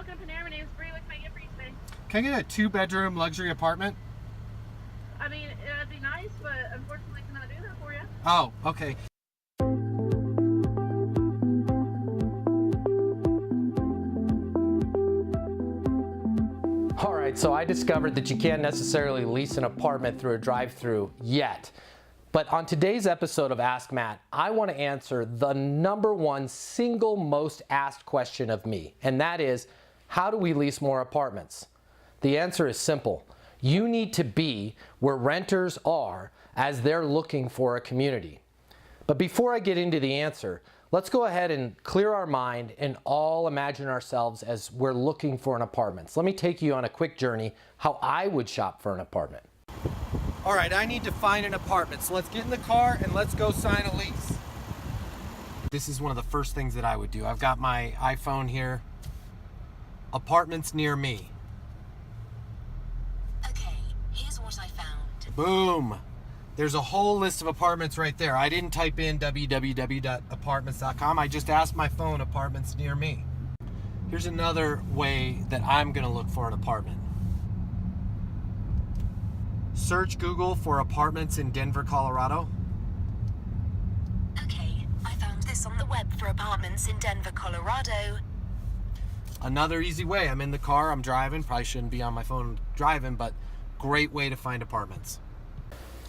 Welcome to Panera. My name's Bree. What can I get for you today? Can I get a 2-bedroom luxury apartment? I mean, it'd be nice, but unfortunately, I cannot do that for you. Oh, okay. All right, so I discovered that you can't necessarily lease an apartment through a drive-through yet. But on today's episode of Ask Matt, I want to answer the #1 single most asked question of me, and that is, how do we lease more apartments? The answer is simple. You need to be where renters are as they're looking for a community. But before I get into the answer, let's go ahead and clear our mind and all imagine ourselves as we're looking for an apartment. So let me take you on a quick journey how I would shop for an apartment. All right, I need to find an apartment. So let's get in the car and let's go sign a lease. This is one of the first things that I would do. I've got my iPhone here. Apartments near me. Okay, here's what I found. Boom. There's a whole list of apartments right there. I didn't type in www.apartments.com. I just asked my phone, apartments near me. Here's another way that I'm gonna look for an apartment. Search Google for apartments in Denver, Colorado. Okay, I found this on the web for apartments in Denver, Colorado. Another easy way. I'm in the car, I'm driving. Probably shouldn't be on my phone driving, but great way to find apartments.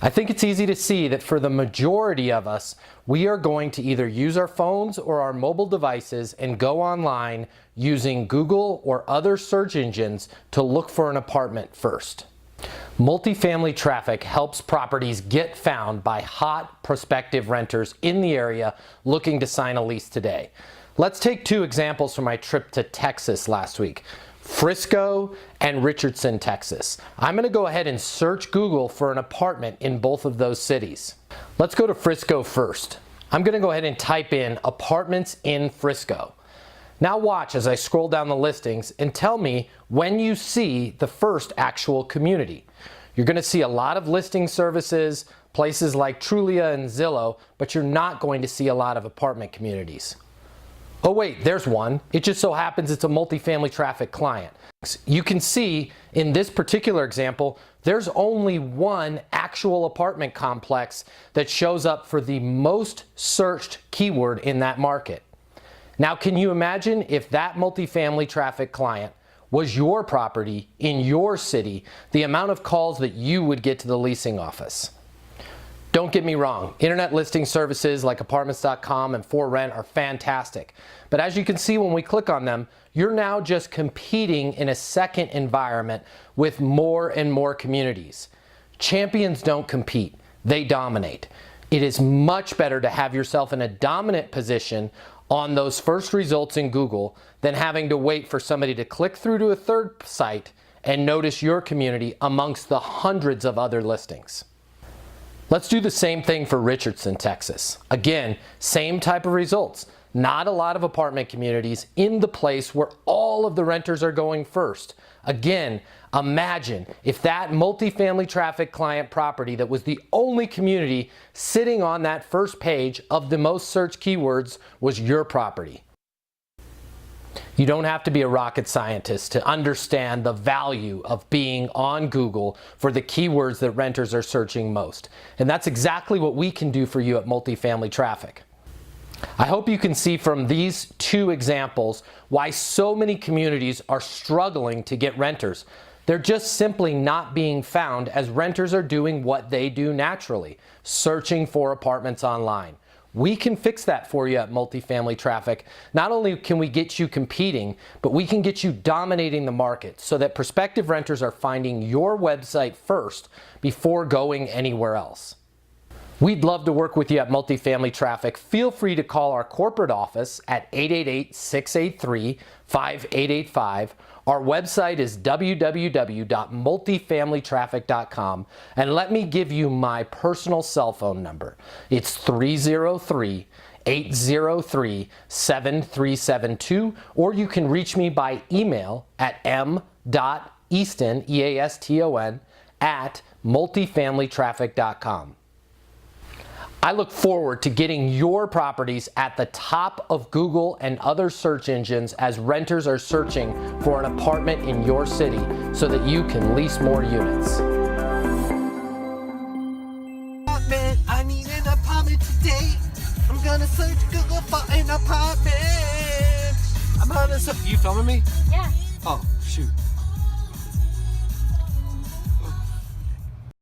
I think it's easy to see that for the majority of us, we are going to either use our phones or our mobile devices and go online using Google or other search engines to look for an apartment first. MultiFamily Traffic helps properties get found by hot prospective renters in the area looking to sign a lease today. Let's take 2 examples from my trip to Texas last week. Frisco and Richardson, Texas. I'm going to go ahead and search Google for an apartment in both of those cities. Let's go to Frisco first. I'm going to go ahead and type in apartments in Frisco. Now watch as I scroll down the listings and tell me when you see the first actual community. You're going to see a lot of listing services, places like Trulia and Zillow, but you're not going to see a lot of apartment communities. Oh wait, there's one. It just so happens it's a MultiFamily Traffic client. You can see in this particular example, there's only one actual apartment complex that shows up for the most searched keyword in that market. Now, can you imagine if that MultiFamily Traffic client was your property in your city, the amount of calls that you would get to the leasing office? Don't get me wrong, internet listing services like apartments.com and ForRent are fantastic. But as you can see when we click on them, you're now just competing in a second environment with more and more communities. Champions don't compete, they dominate. It is much better to have yourself in a dominant position on those first results in Google than having to wait for somebody to click through to a third site and notice your community amongst the hundreds of other listings. Let's do the same thing for Richardson, Texas. Again, same type of results. Not a lot of apartment communities in the place where all of the renters are going first. Again, imagine if that MultiFamily Traffic client property that was the only community sitting on that first page of the most searched keywords was your property. You don't have to be a rocket scientist to understand the value of being on Google for the keywords that renters are searching most. And that's exactly what we can do for you at MultiFamily Traffic. I hope you can see from these 2 examples why so many communities are struggling to get renters. They're just simply not being found as renters are doing what they do naturally, searching for apartments online. We can fix that for you at MultiFamily Traffic. Not only can we get you competing, but we can get you dominating the market so that prospective renters are finding your website first before going anywhere else. We'd love to work with you at MultiFamily Traffic. Feel free to call our corporate office at 888-683-5885. Our website is www.multifamilytraffic.com, and let me give you my personal cell phone number. It's 303-803-7372, or you can reach me by email at m.easton, E-A-S-T-O-N, at multifamilytraffic.com. I look forward to getting your properties at the top of Google and other search engines as renters are searching for an apartment in your city so that you can lease more units. I need an apartment today. I'm gonna search Google for an apartment. I'm on this. You filming me? Yeah. Oh, shoot.